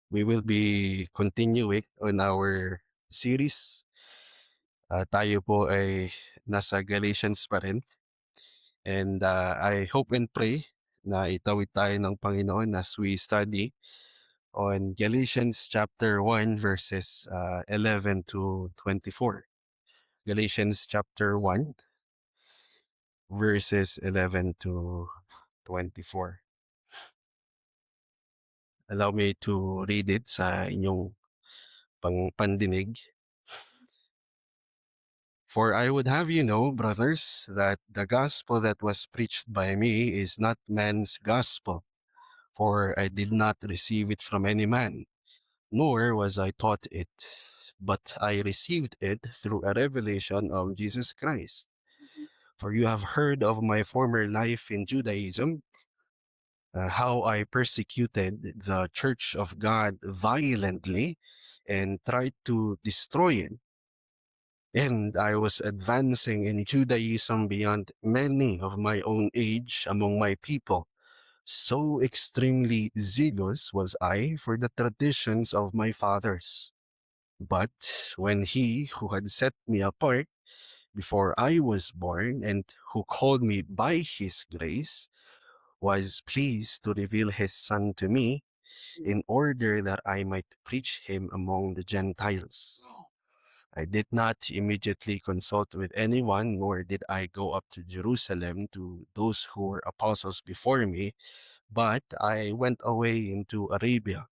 We will be continuing on our series. Tayo po ay nasa Galatians pa rin. And I hope and pray na itawid tayo ng Panginoon as we study on Galatians chapter 1 verses 11 to 24. Galatians chapter 1 verses 11 to 24. Allow me to read it sa inyong pandinig. For I would have you know, brothers, that the gospel that was preached by me is not man's gospel, for I did not receive it from any man, nor was I taught it, but I received it through a revelation of Jesus Christ. For you have heard of my former life in Judaism, how I persecuted the church of God violently and tried to destroy it. And I was advancing in Judaism beyond many of my own age among my people. So extremely zealous was I for the traditions of my fathers. But when he who had set me apart before I was born and who called me by his grace was pleased to reveal his son to me in order that I might preach him among the Gentiles, I did not immediately consult with anyone, nor did I go up to Jerusalem to those who were apostles before me, but I went away into Arabia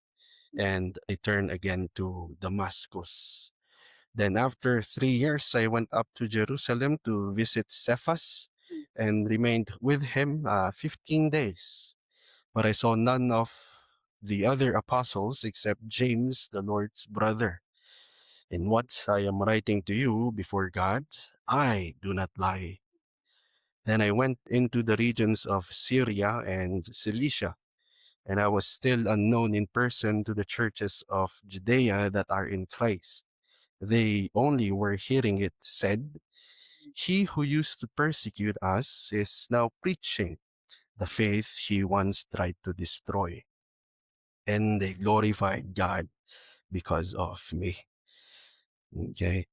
and returned again to Damascus. Then after 3 years, I went up to Jerusalem to visit Cephas and remained with him 15 days. But I saw none of the other apostles except James, the Lord's brother. In what I am writing to you before God, I do not lie. Then I went into the regions of Syria and Cilicia, and I was still unknown in person to the churches of Judea that are in Christ. They only were hearing it said, "He who used to persecute us is now preaching the faith he once tried to destroy." And they glorified God because of me. Okay?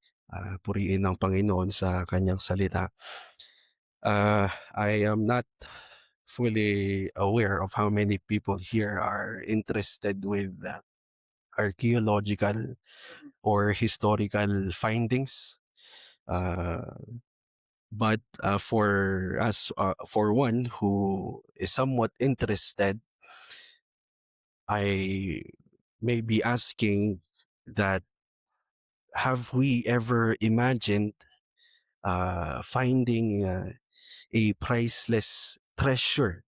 Purihin ang Panginoon sa kanyang salita. I am not fully aware of how many people here are interested with archaeological or historical findings. But for us, for one who is somewhat interested, I may be asking that, have we ever imagined finding a priceless treasure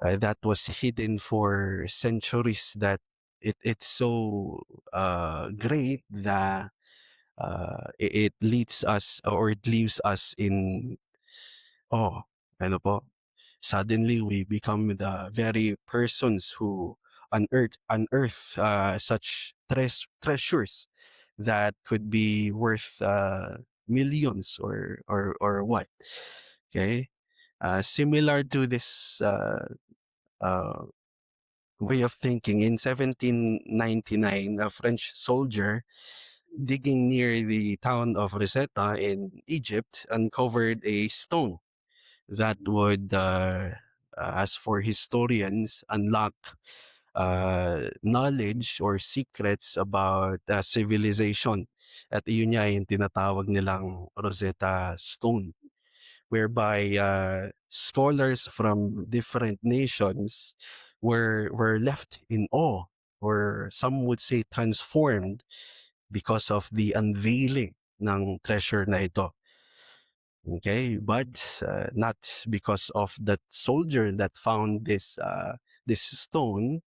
that was hidden for centuries, that it's so great that it leads us, or it leaves us in awe? Ano po? Suddenly we become the very persons who unearth such treasures that could be worth millions or what. Okay, similar to this way of thinking, in 1799, a French soldier digging near the town of Rosetta in Egypt uncovered a stone that would, as for historians, unlock knowledge or secrets about civilization. At yun nga yung tinatawag nilang Rosetta Stone, whereby scholars from different nations were left in awe, or some would say transformed, because of the unveiling ng treasure na ito. Okay, but not because of that soldier that found this stone,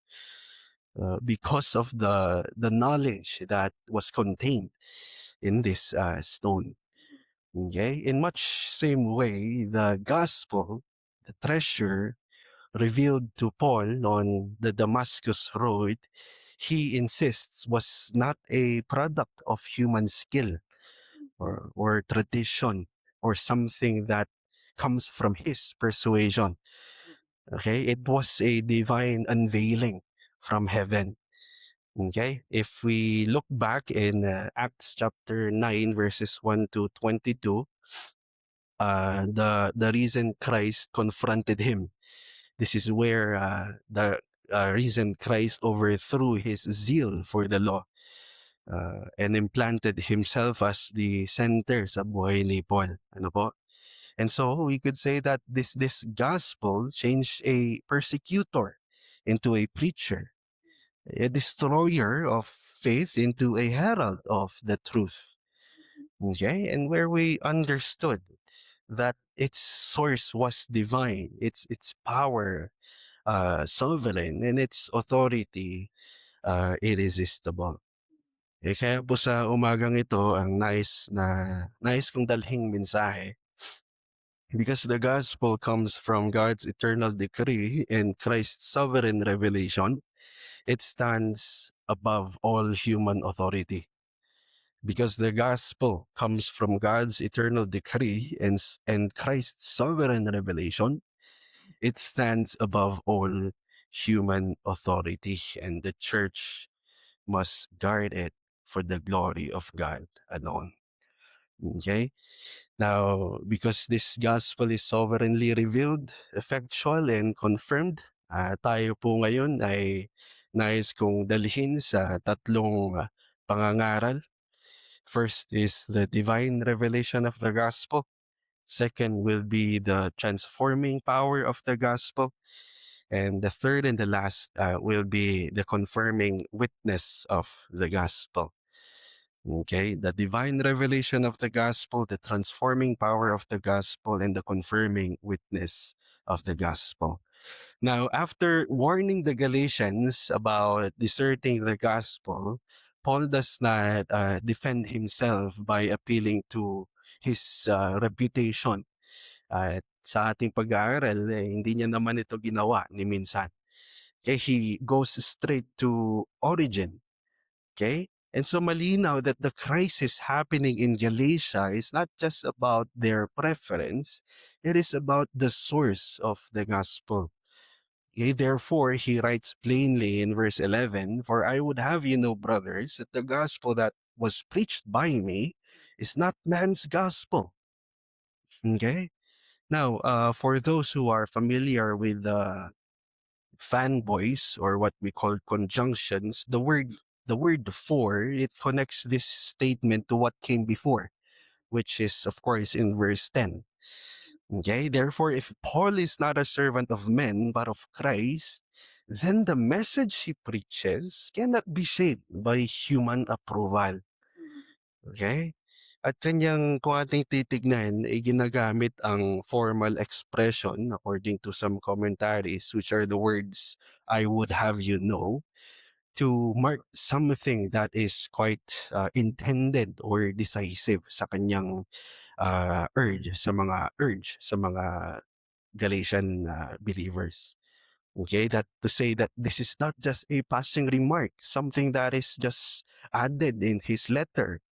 because of the knowledge that was contained in this stone. Okay, in much same way, the gospel, the treasure revealed to Paul on the Damascus road, he insists was not a product of human skill or tradition or something that comes from his persuasion. Okay, it was a divine unveiling from heaven. Okay? If we look back in Acts chapter 9, verses 1 to 22, the reason Christ confronted him, this is where the reason Christ overthrew his zeal for the law and implanted himself as the center sa buhay ni Paul. Ano po? And so we could say that this gospel changed a persecutor into a preacher, a destroyer of faith into a herald of the truth. Okay, and where we understood that its source was divine, its power sovereign, and its authority irresistible. Kaya po sa umagang ito, ang nais kong dalhing mensahe, because the gospel comes from God's eternal decree and Christ's sovereign revelation, it stands above all human authority. Because the gospel comes from God's eternal decree and Christ's sovereign revelation, it stands above all human authority, and the church must guard it for the glory of God alone. Okay? Now, because this gospel is sovereignly revealed, effectual, and confirmed, tayo po ngayon ay nais kong dalhin sa tatlong pangangaral. First is the divine revelation of the gospel. Second will be the transforming power of the gospel. And the third and the last will be the confirming witness of the gospel. Okay, the divine revelation of the gospel, the transforming power of the gospel, and the confirming witness of the gospel. Now, after warning the Galatians about deserting the gospel, Paul does not defend himself by appealing to his reputation. At sa ating pag-aaral, hindi niya naman ito ginawa ni minsan. Okay, he goes straight to origin. Okay? And so malinaw that the crisis happening in Galatia is not just about their preference, it is about the source of the gospel. Okay, therefore, he writes plainly in verse 11, "For I would have you know, brothers, that the gospel that was preached by me is not man's gospel." Okay? Now, for those who are familiar with fanboys, or what we call conjunctions, the word "for," it connects this statement to what came before, which is of course in verse 10. Okay, therefore if Paul is not a servant of men but of Christ, then the message he preaches cannot be shaped by human approval. Okay? At kanyang, kung ating titignan, ginagamit ang formal expression according to some commentaries, which are the words, "I would have you know," to mark something that is quite intended or decisive sa kanyang urge sa mga Galatian believers. Okay, that to say that this is not just a passing remark, something that is just added in his letter.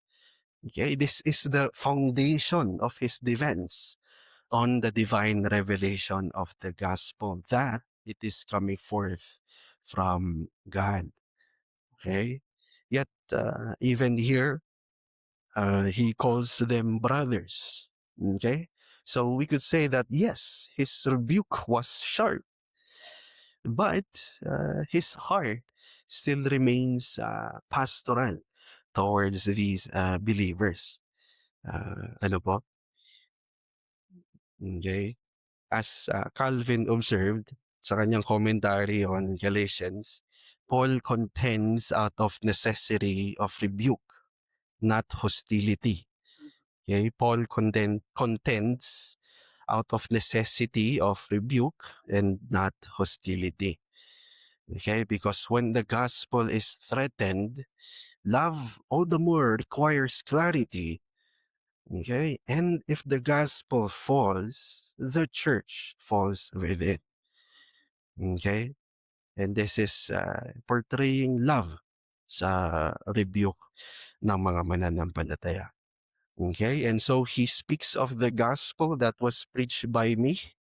Okay, this is the foundation of his defense on the divine revelation of the gospel, that it is coming forth from God. Okay, yet even here, he calls them brothers. Okay, so we could say that yes, his rebuke was sharp, but his heart still remains pastoral towards these believers. Ano po? Okay? As Calvin observed sa kanyang commentary on Galatians, Paul contends out of necessity of rebuke, not hostility. Okay? Paul contends out of necessity of rebuke and not hostility. Okay? Because when the gospel is threatened, love all the more requires clarity. Okay? And if the gospel falls, the church falls with it. Okay? And this is portraying love sa rebuke ng mga mananampalataya. Okay? And so he speaks of the gospel that was preached by me,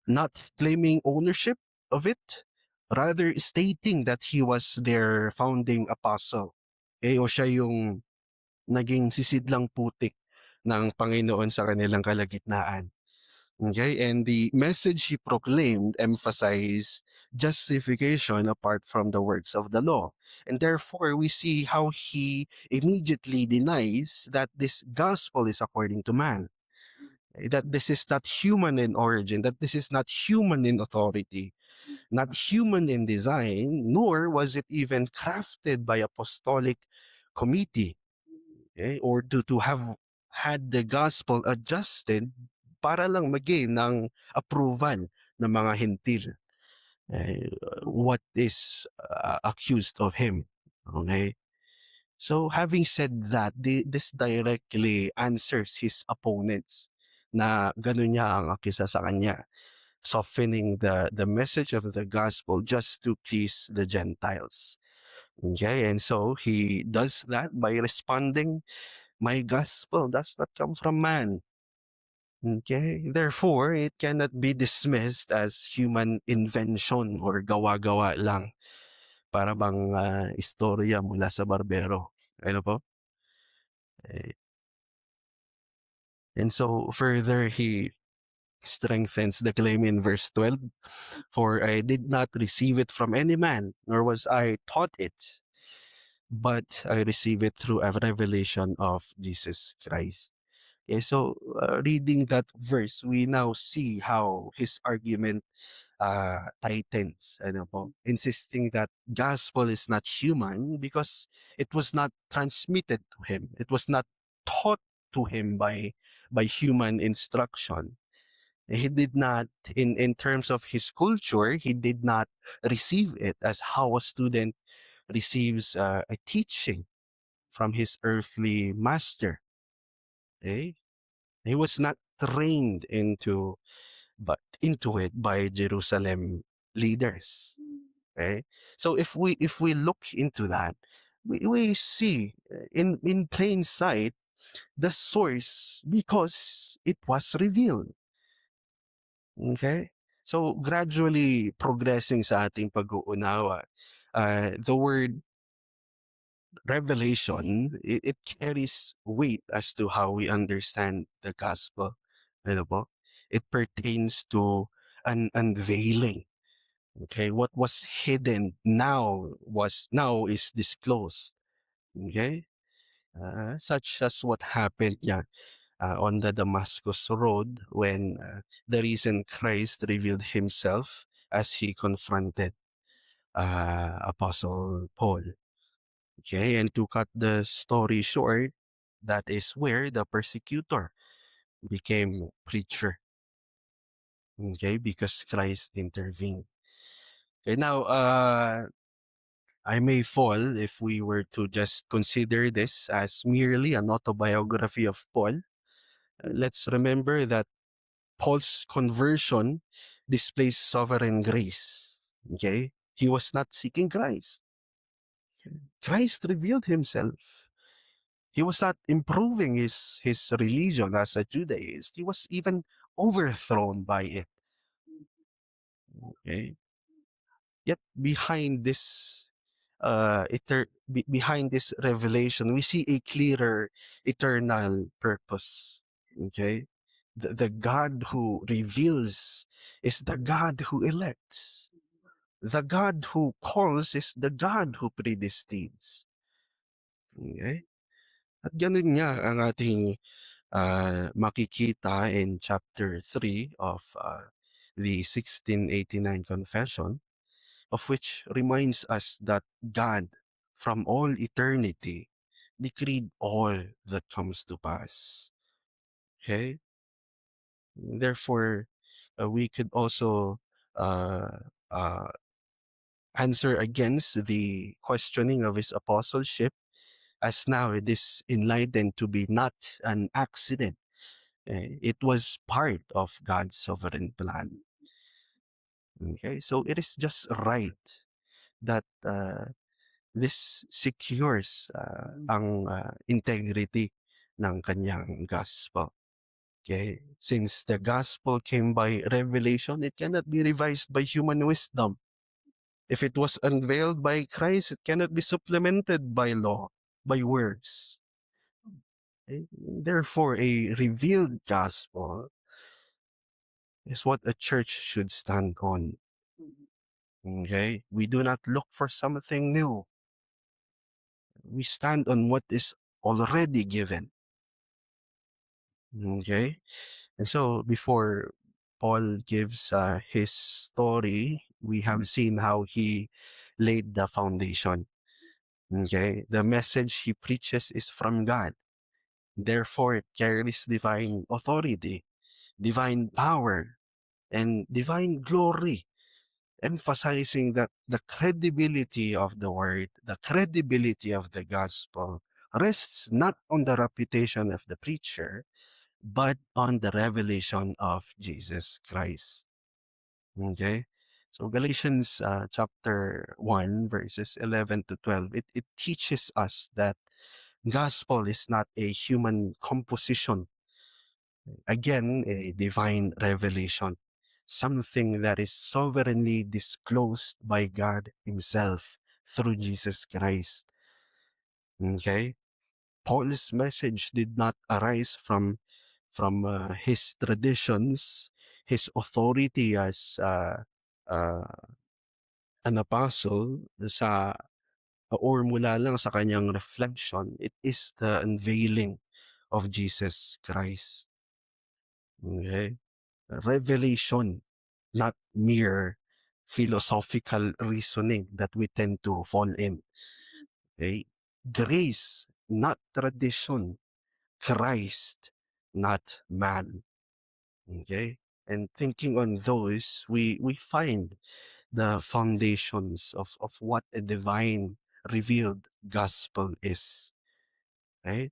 not claiming ownership of it, rather stating that he was their founding apostle. Okay? O siya yung naging sisidlang putik ng Panginoon sa kanilang kalagitnaan. Okay? And the message he proclaimed emphasized justification apart from the works of the law. And therefore, we see how he immediately denies that this gospel is according to man. That this is not human in origin, that this is not human in authority, not human in design, nor was it even crafted by apostolic committee, okay? Or to have had the gospel adjusted para lang magain ng approval ng mga hentil. What is accused of him. Okay? So having said that, this directly answers his opponents na ganun niya ang akisa sa kanya, softening the message of the gospel just to please the Gentiles. Okay, and so he does that by responding, my gospel does not come from man. Okay, therefore, it cannot be dismissed as human invention or gawa-gawa lang. Para bang istorya mula sa barbero. Ano po? Eh, And so further, he strengthens the claim in verse 12, for I did not receive it from any man, nor was I taught it, but I receive it through a revelation of Jesus Christ. Okay, so reading that verse, we now see how his argument tightens, ano po, insisting that gospel is not human because it was not transmitted to him. It was not taught to him by human instruction. He did not, in terms of his culture, he did not receive it as how a student receives a teaching from his earthly master. Okay? He was not trained into it by Jerusalem leaders. Okay? So if we look into that, we see in plain sight the source because it was revealed. Okay? So gradually progressing sa ating pag-uunawa, the word revelation, it carries weight as to how we understand the gospel. Ano po? It pertains to an unveiling. Okay, what was hidden now is disclosed. Okay, such as what happened on the Damascus Road when the risen Christ revealed himself as he confronted Apostle Paul. Okay, and to cut the story short, that is where the persecutor became preacher. Okay, because Christ intervened. Okay, now I may fall if we were to just consider this as merely an autobiography of Paul. Let's remember that Paul's conversion displays sovereign grace. Okay, he was not seeking Christ. Christ revealed himself. He was not improving his religion as a Judaist. He was even overthrown by it. Okay. Yet behind this behind this revelation, we see a clearer eternal purpose. Okay. The God who reveals is the God who elects. The God who calls is the God who predestines. Okay? At ganun nga ang ating makikita in chapter 3 of the 1689 Confession, of which reminds us that God, from all eternity, decreed all that comes to pass. Okay? Therefore, we could also uh, uh, answer against the questioning of his apostleship, as now it is enlightened to be not an accident. It was part of God's sovereign plan. Okay, so it is just right that this secures ang integrity ng kanyang gospel. Okay, since the gospel came by revelation, it cannot be revised by human wisdom. If it was unveiled by Christ, it cannot be supplemented by law, by words. Okay? Therefore, a revealed gospel is what a church should stand on. Okay? We do not look for something new. We stand on what is already given. Okay? And so before Paul gives his story, we have seen how he laid the foundation. Okay? The message he preaches is from God. Therefore, it carries divine authority, divine power, and divine glory, emphasizing that the credibility of the word, the credibility of the gospel rests not on the reputation of the preacher, but on the revelation of Jesus Christ. Okay? So Galatians chapter 1, verses 11 to 12, it teaches us that gospel is not a human composition. Again, a divine revelation, something that is sovereignly disclosed by God Himself through Jesus Christ. Okay? Paul's message did not arise from his traditions, his authority as uh, an apostle sa or mula lang sa kanyang reflection. It is the unveiling of Jesus Christ. Okay? Revelation, not mere philosophical reasoning that we tend to fall in. Okay? Grace, not tradition. Christ, not man. Okay? And thinking on those, we find the foundations of what a divine revealed gospel is. Okay?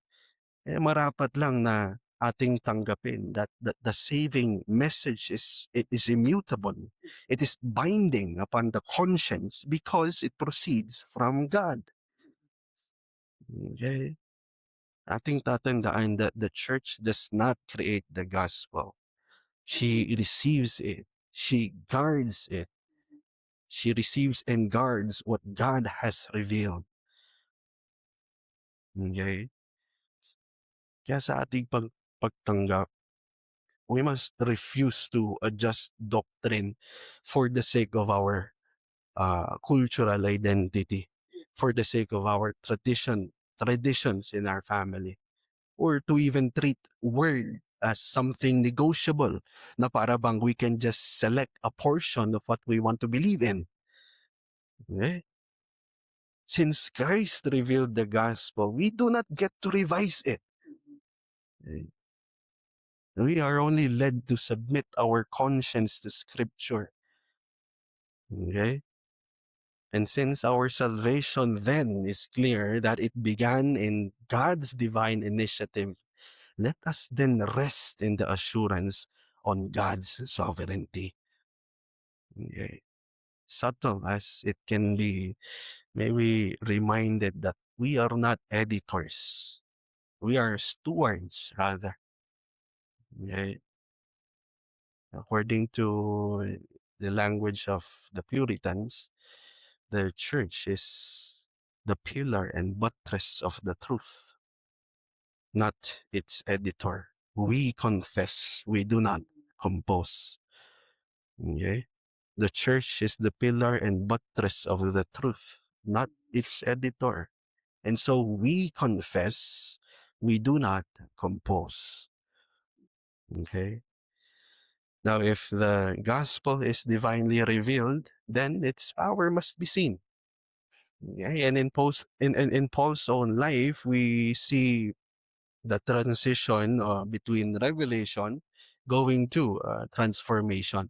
Eh, marapat lang na ating tanggapin that the saving message it is immutable. It is binding upon the conscience because it proceeds from God. Okay? Ating tatandaan that the church does not create the gospel. She receives it. She guards it. She receives and guards what God has revealed. Okay? Kaya sa ating pagtanggap, we must refuse to adjust doctrine for the sake of our cultural identity, for the sake of our traditions in our family, or to even treat word as something negotiable na para bang we can just select a portion of what we want to believe in. Okay? Since Christ revealed the gospel, we do not get to revise it. Okay? We are only led to submit our conscience to Scripture. Okay? And since our salvation then is clear that it began in God's divine initiative, let us then rest in the assurance on God's sovereignty. Okay. Subtle as it can be, may we reminded that we are not editors. We are stewards, rather. Okay. According to the language of the Puritans, the church is the pillar and buttress of the truth, not its editor. We confess, we do not compose. Okay? The church is the pillar and buttress of the truth, not its editor. And so we confess, we do not compose. Okay? Now, if the gospel is divinely revealed, then its power must be seen. Okay? And in Paul's own life, we see the transition between revelation going to transformation.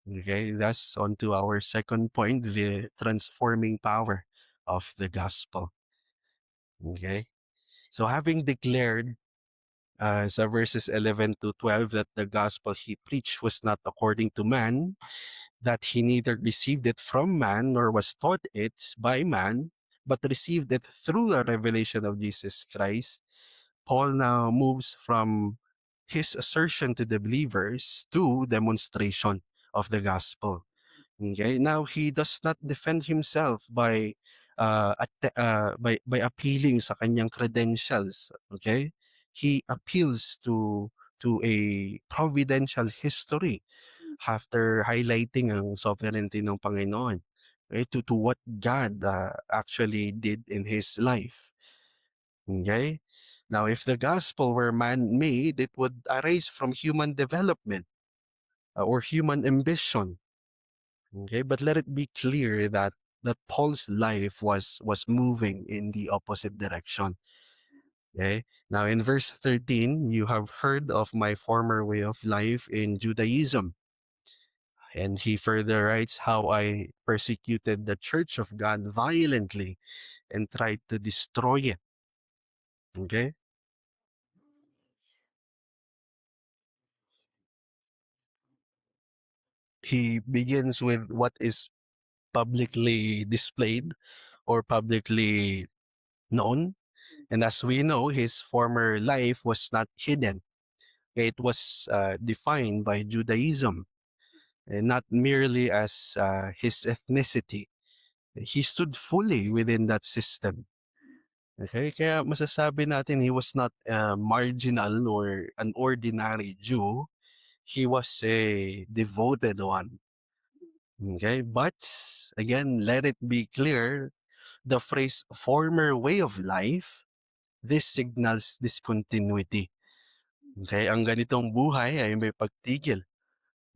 Okay, that's on to our second point, the transforming power of the gospel. Okay, so having declared sa verses 11 to 12 that the gospel he preached was not according to man, that he neither received it from man nor was taught it by man, but received it through a revelation of Jesus Christ. Paul now moves from his assertion to the believers to demonstration of the gospel. Okay, now he does not defend himself by appealing sa kanyang credentials. Okay, he appeals to a providential history after highlighting ang sovereignty ng Panginoon. Okay, to what God actually did in his life. Okay, now if the gospel were man-made, it would arise from human development or human ambition. Okay, but let it be clear that Paul's life was moving in the opposite direction. Okay. Now in verse 13, you have heard of my former way of life in Judaism. And he further writes how I persecuted the church of God violently and tried to destroy it. Okay. He begins with what is publicly displayed or publicly known. And as we know, his former life was not hidden. It was defined by Judaism, and not merely as his ethnicity. He stood fully within that system. Okay, kaya masasabi natin he was not marginal or an ordinary Jew. He was a devoted one. Okay, but again, let it be clear, the phrase former way of life, this signals discontinuity. Okay, ang ganitong buhay ay may pagtigil.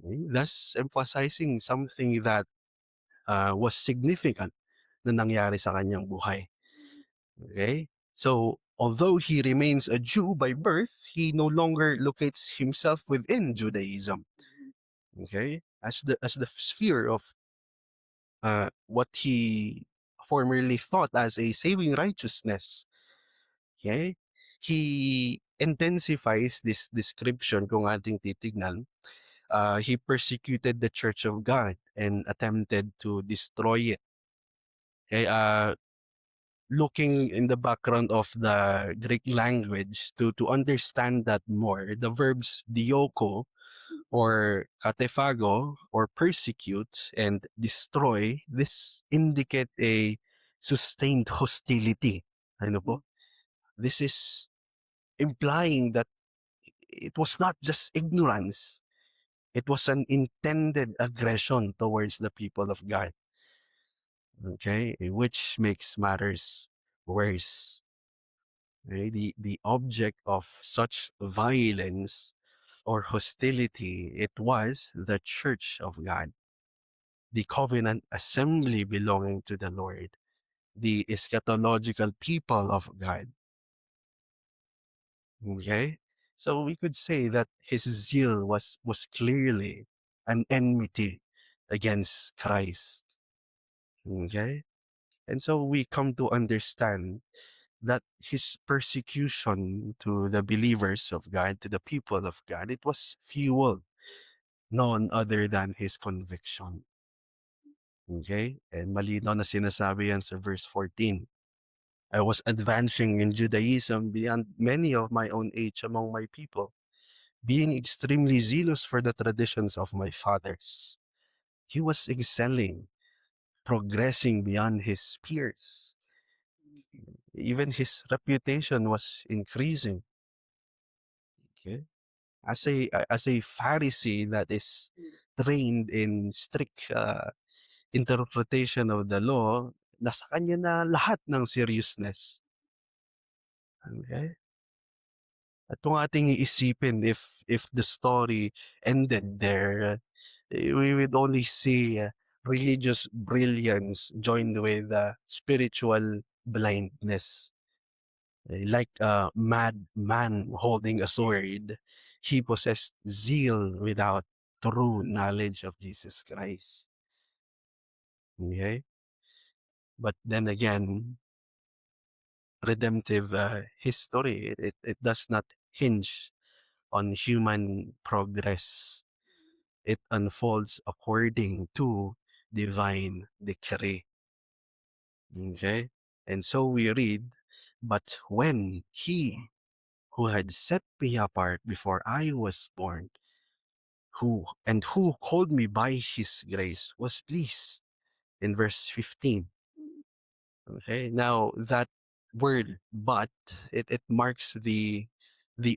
Okay? Thus, emphasizing something that was significant na nangyari sa kanyang buhay. Okay? So, although he remains a Jew by birth, he no longer locates himself within Judaism. Okay? As the sphere of what he formerly thought as a saving righteousness. Okay? He intensifies this description kung ating titignan. He persecuted the Church of God and attempted to destroy it. Okay? Looking in the background of the Greek language to understand that more, the verbs dioko or katefago or persecute and destroy, this indicate a sustained hostility. Ano po? This is implying that it was not just ignorance, it was an intended aggression towards the people of God. Okay, which makes matters worse. Okay? The object of such violence or hostility, it was the church of God, the covenant assembly belonging to the Lord, the eschatological people of God. Okay? So we could say that his zeal was clearly an enmity against Christ. Okay? And so we come to understand that his persecution to the believers of God, to the people of God, it was fueled none other than his conviction. Okay? And malinaw na sinasabi yan sa verse 14. I was advancing in Judaism beyond many of my own age among my people, being extremely zealous for the traditions of my fathers. He was excelling, progressing beyond his peers. Even his reputation was increasing. Okay? As a Pharisee that is trained in strict interpretation of the law, nasa kanya na lahat ng seriousness. Okay? At kung ating iisipin if the story ended there, we would only see religious brilliance joined with spiritual blindness. Like a mad man holding a sword, he possessed zeal without true knowledge of Jesus Christ. Okay? But then again, redemptive history, it does not hinge on human progress. It unfolds according to divine decree. Okay? And so we read, but when he who had set me apart before I was born who called me by his grace was pleased in verse 15. Okay, now that word but, it marks the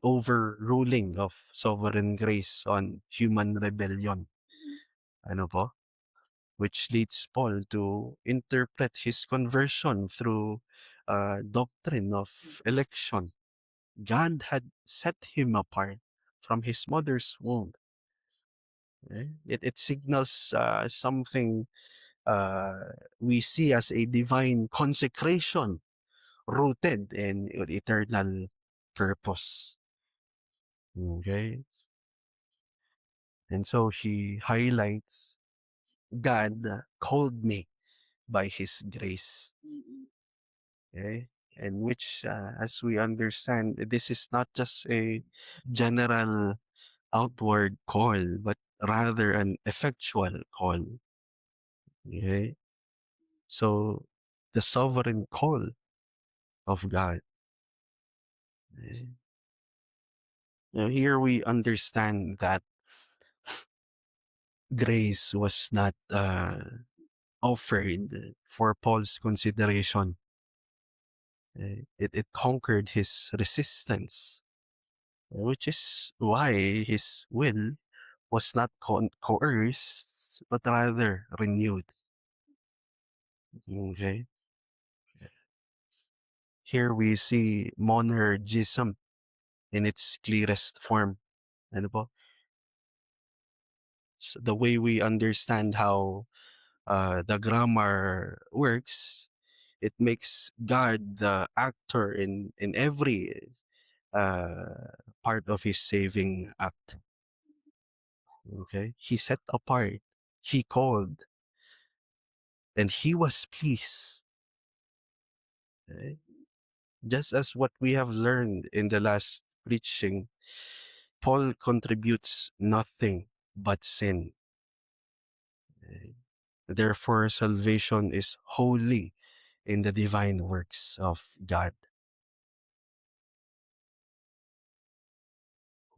overruling of sovereign grace on human rebellion. Ano po? Which leads Paul to interpret his conversion through doctrine of election. God had set him apart from his mother's womb. It signals something we see as a divine consecration rooted in eternal purpose. Okay? And so he highlights God called me by his grace. Okay? And which, as we understand, this is not just a general outward call, but rather an effectual call. Okay? So, the sovereign call of God. Okay? Now, here we understand that grace was not offered for Paul's consideration. It conquered his resistance, which is why his will was not coerced, but rather renewed. Okay? Here we see monergism in its clearest form. Ano po? So the way we understand how the grammar works, it makes God the actor in every part of his saving act. Okay? He set apart, he called, and he was pleased. Okay? Just as what we have learned in the last preaching, Paul contributes nothing but sin. Okay? Therefore, salvation is wholly in the divine works of God.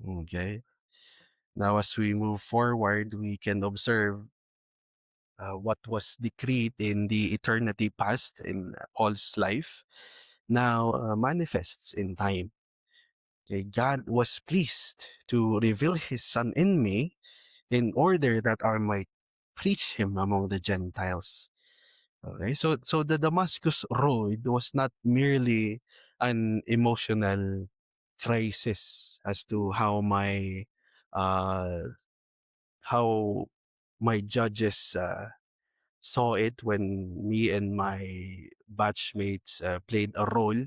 Okay? Now, as we move forward, we can observe what was decreed in the eternity past in Paul's life now manifests in time. Okay, God was pleased to reveal his Son in me in order that I might preach him among the Gentiles. Okay, so the Damascus Road was not merely an emotional crisis as to uh, how my judges saw it when me and my batchmates played a role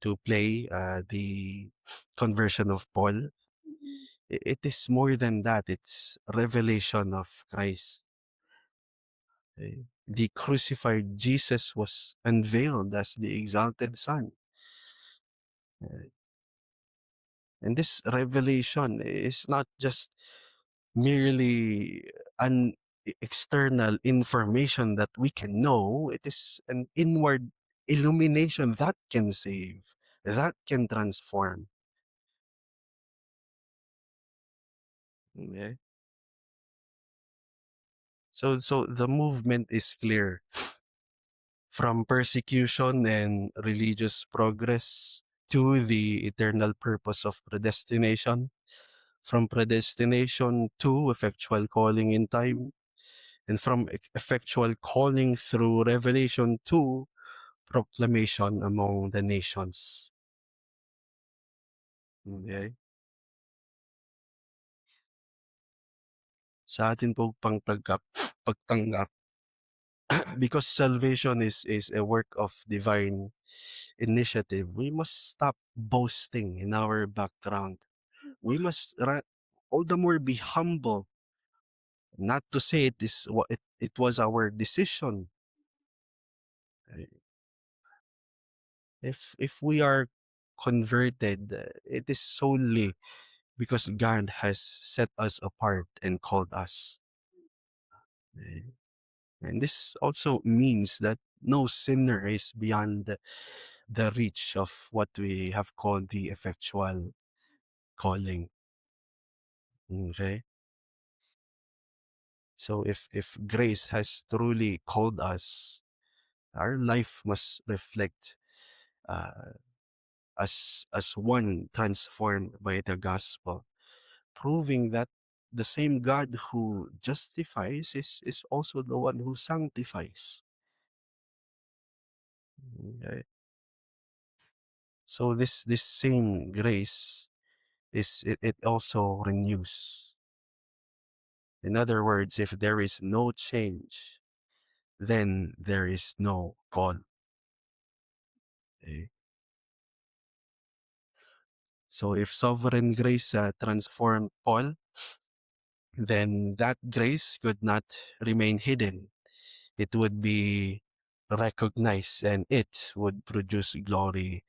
to play the conversion of Paul. It is more than that. It's revelation of Christ. Okay? The crucified Jesus was unveiled as the exalted Son. Uh, And this revelation is not just merely an external information that we can know. It is an inward illumination that can save, that can transform. Okay? So the movement is clear. From persecution and religious progress to the eternal purpose of predestination, from predestination to effectual calling in time, and from effectual calling through revelation to proclamation among the nations. Okay? Sa atin po pagtanggap, because salvation is a work of divine initiative, we must stop boasting in our background. We must all the more be humble, not to say it was our decision. If we are converted, it is solely because God has set us apart and called us. Eh, And this also means that no sinner is beyond the reach of what we have called the effectual calling. Okay? So if grace has truly called us, our life must reflect uh, as one transformed by the gospel, proving that the same God who justifies is also the one who sanctifies. Okay? So this same grace it also renews. In other words, if there is no change, then there is no call. Okay? So if sovereign grace transformed Paul, then that grace could not remain hidden. It would be recognized and it would produce glory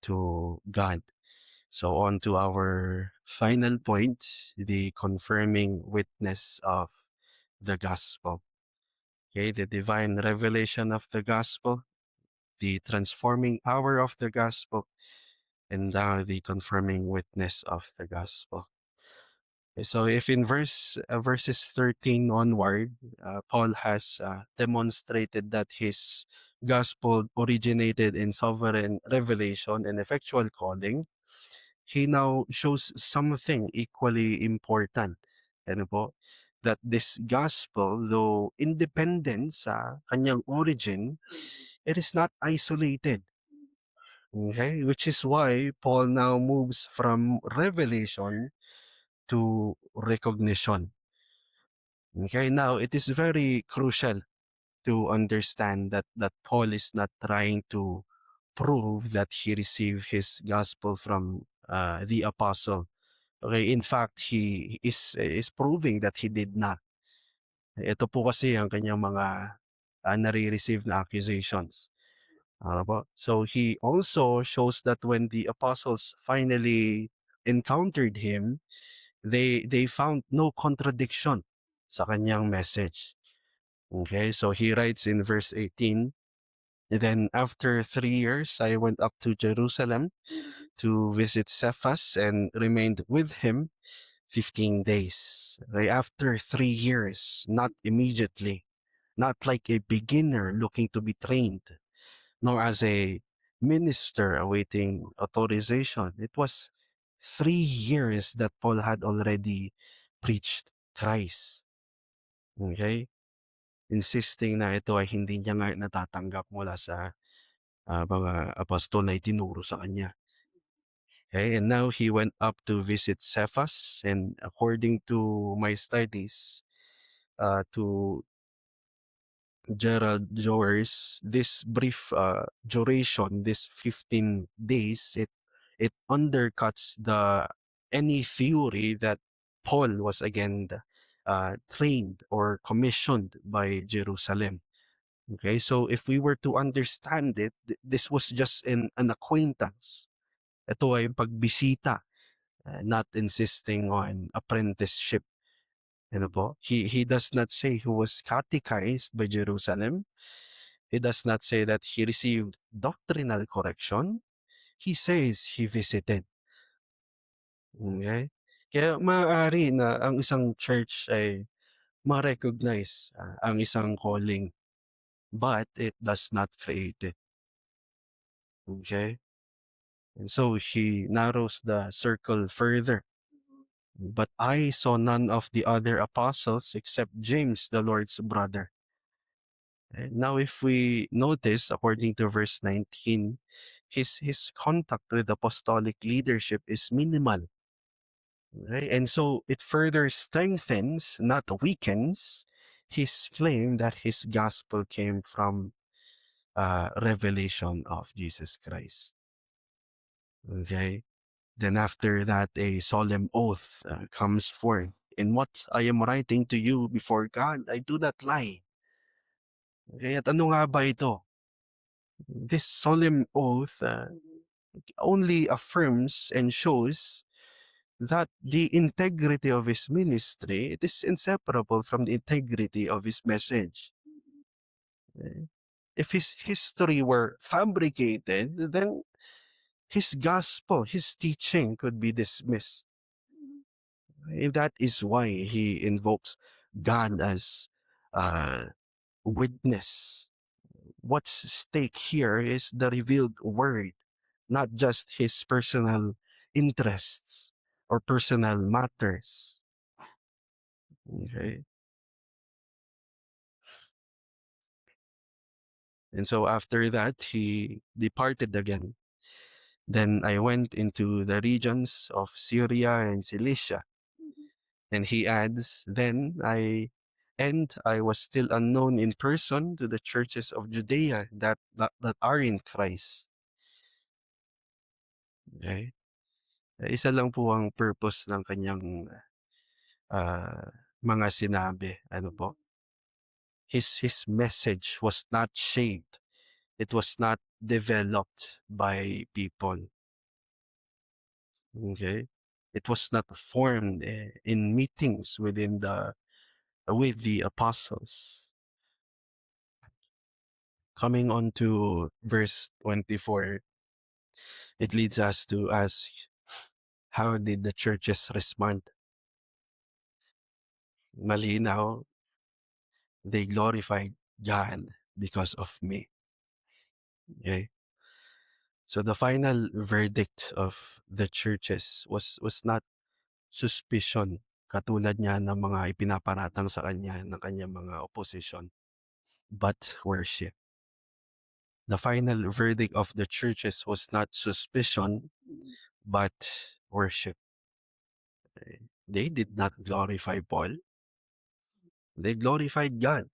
to God. So on to our final point, the confirming witness of the gospel. Okay, the divine revelation of the gospel, the transforming power of the gospel, and now the confirming witness of the gospel. So if in verses 13 onward, Paul has demonstrated that his gospel originated in sovereign revelation and effectual calling, he now shows something equally important. Ano po? That this gospel, though independent sa kanyang origin, it is not isolated. Okay? Which is why Paul now moves from revelation to recognition. Okay, now it is very crucial to understand that Paul is not trying to prove that he received his gospel from the apostle. Okay, in fact, he is proving that he did not. Ito po kasi ang kanyang mga nare-receive na accusations. Ano po? So he also shows that when the apostles finally encountered him, they found no contradiction sa kanyang message. Okay, so he writes in verse 18, then after 3 years, I went up to Jerusalem to visit Cephas and remained with him 15 days. Okay, after 3 years, not immediately, not like a beginner looking to be trained, nor as a minister awaiting authorization. It was 3 years that Paul had already preached Christ. Okay? Insisting na ito ay hindi niya nga natatanggap mula sa mga apostol na itinuro sa kanya. Okay, and now he went up to visit Cephas, and according to my studies, to Gerald Joers, this brief duration, this 15 days, it undercuts any theory that Paul was again trained or commissioned by Jerusalem. Okay, so if we were to understand it, this was just an acquaintance. Ito ay pagbisita, not insisting on apprenticeship. Ano po? He does not say he was catechized by Jerusalem. He does not say that he received doctrinal correction. He says he visited. Okay? Kaya maaari na ang isang church ay ma-recognize ang isang calling, but it does not create it. Okay? And so he narrows the circle further. But I saw none of the other apostles except James, the Lord's brother. And now, if we notice, according to verse 19, his contact with apostolic leadership is minimal. Okay? And so it further strengthens, not weakens, his claim that his gospel came from revelation of Jesus Christ. Okay? Then after that, a solemn oath comes forth. In what I am writing to you before God, I do not lie. Okay, at ano nga ba ito? This solemn oath only affirms and shows that the integrity of his ministry, it is inseparable from the integrity of his message. Okay? If his history were fabricated, then his gospel, his teaching could be dismissed. And that is why he invokes God as uh, witness. What's at stake here is the revealed word, not just his personal interests or personal matters. Okay. And so after that, he departed again. Then I went into the regions of Syria and Cilicia. And he adds, I was still unknown in person to the churches of Judea that are in Christ. Okay? Isa lang po ang purpose ng kanyang mga sinabi. Ano po? His message was not shaped. It was not developed by people. Okay? It was not formed in meetings with the apostles. Coming on to verse 24, it leads us to ask, how did the churches respond? Malinaw, they glorified God because of me. Okay? So the final verdict of the churches was not suspicion, katulad niya ng mga ipinaparatang sa kanya ng kanyang mga opposition, but worship. The final verdict of the churches was not suspicion, but worship. They did not glorify Paul. They glorified God.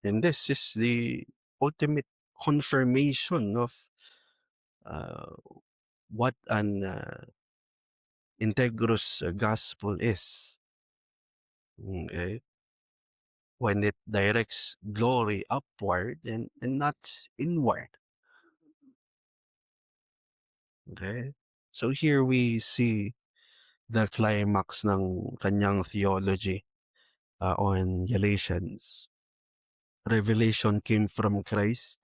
And this is the ultimate confirmation of uh, what an integrous gospel is. Okay? When it directs glory upward and not inward. Okay? So here we see the climax ng kanyang theology on Galatians. Revelation came from Christ.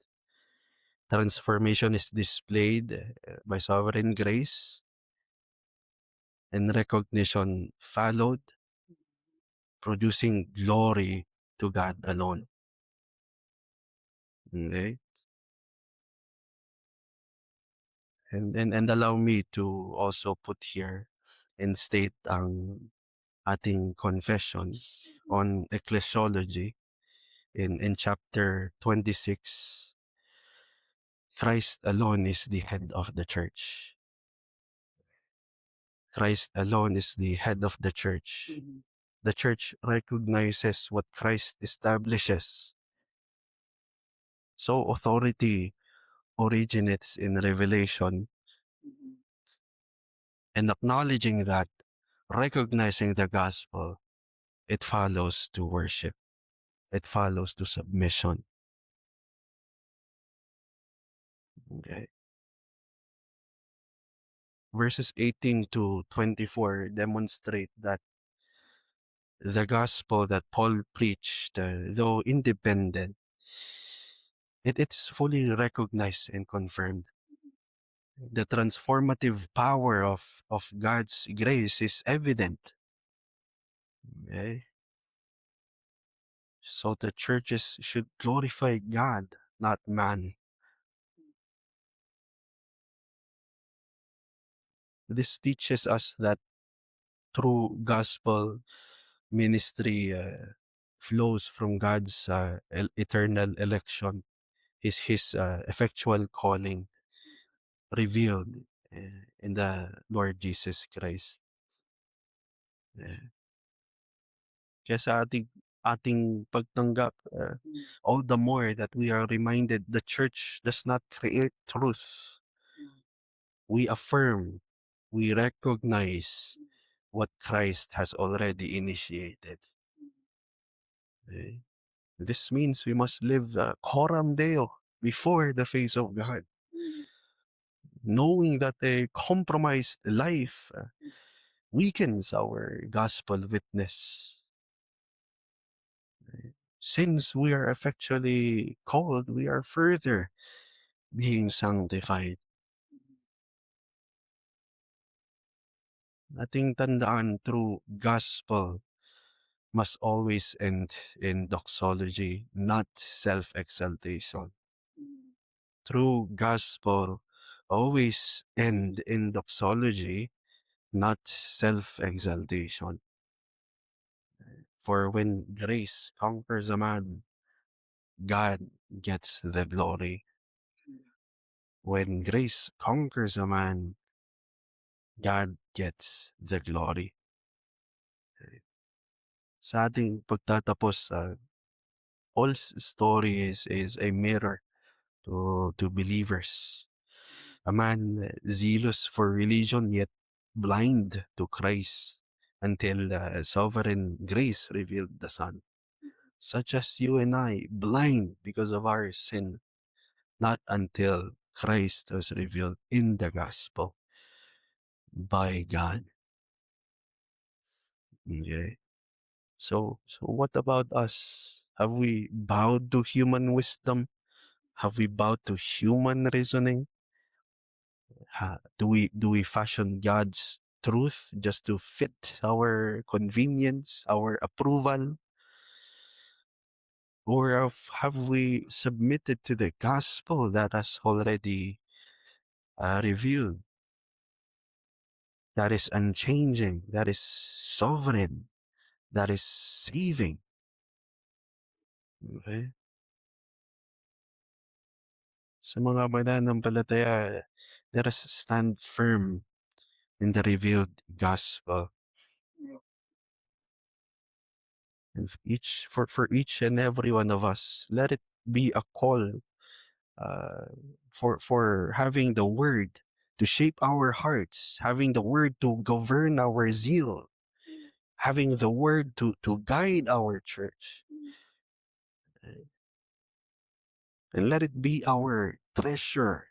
Transformation is displayed by sovereign grace. And recognition followed, producing glory to God alone. Okay? And allow me to also put here and state ang ating confession on ecclesiology in chapter 26. Christ alone is the head of the church. Christ alone is the head of the church. The church recognizes what Christ establishes. So authority originates in revelation, and acknowledging that, recognizing the gospel, it follows to worship. It follows to submission. Okay. Verses 18 to 24 demonstrate that the gospel that Paul preached, though independent, it's fully recognized and confirmed. The transformative power of God's grace is evident. Okay? So the churches should glorify God, not man. This teaches us that true gospel ministry flows from God's eternal election, his effectual calling revealed in the Lord Jesus Christ. Kaya sa ating pagtanggap, all the more that we are reminded the church does not create truth. We affirm, we recognize what Christ has already initiated. Okay? This means we must live coram Deo, before the face of God, knowing that a compromised life weakens our gospel witness. Since we are effectually called, we are further being sanctified. Ating tandaan, true gospel must always end in doxology, not self-exaltation. True gospel always end in doxology, not self-exaltation. For when grace conquers a man, God gets the glory. When grace conquers a man, God gets the glory. Sa ating pagtatapos, Paul's story is a mirror to believers. A man zealous for religion yet blind to Christ until sovereign grace revealed the Son. Such as you and I, blind because of our sin, not until Christ was revealed in the gospel by God. Okay. So what about us? Have we bowed to human wisdom? Have we bowed to human reasoning? Do we fashion God's truth just to fit our convenience, our approval? Or have we submitted to the gospel that has already revealed, that is unchanging, that is sovereign, that is saving? Okay? Sa mga mananampalataya, let us stand firm in the revealed gospel. And for each and every one of us, let it be a call for having the word to shape our hearts, having the word to govern our zeal, having the word to guide our church. And let it be our treasure,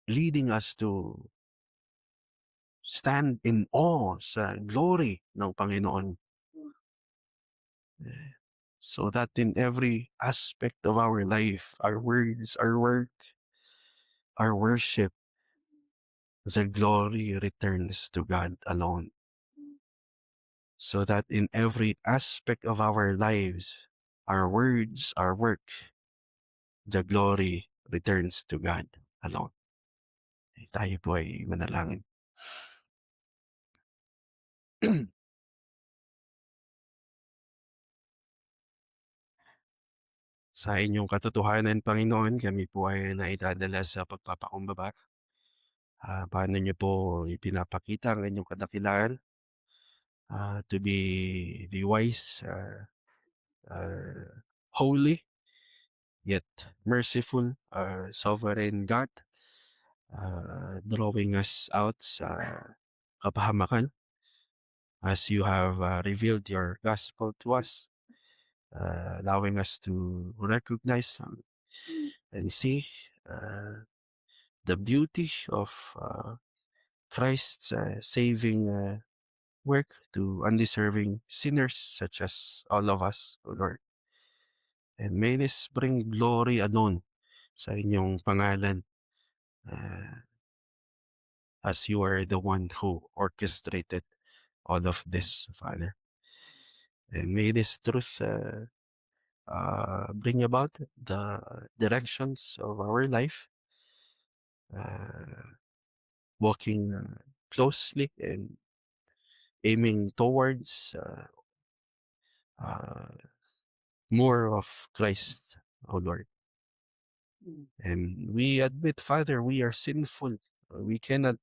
leading us to stand in awe sa glory ng Panginoon. So that in every aspect of our life, our words, our work, our worship, the glory returns to God alone. So that in every aspect of our lives, our words, our work, the glory returns to God alone. Tayo po ay manalangin. Sa inyong katotohanan, Panginoon, kami po ay naidadala sa pagpapakumbaba. Paano niyo po ipinapakita ang inyong kadakilaan, to be the wise, holy, yet merciful, sovereign God, drawing us out sa kapahamakan as you have revealed your gospel to us, allowing us to recognize and see the beauty of Christ's saving work to undeserving sinners such as all of us, O Lord. And may this bring glory alone sa inyong pangalan, as you are the one who orchestrated all of this, Father. And may this truth bring about the directions of our life, walking closely and aiming towards more of Christ, O Lord. And we admit, Father, we are sinful. We cannot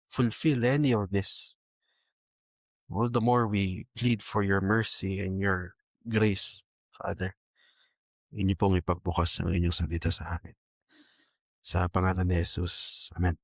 fulfill any of this. All the more we plead for your mercy and your grace, Father. Inyo pong ipagbukas ang inyong salita sa akin. Sa pangalan ni Jesus. Amen.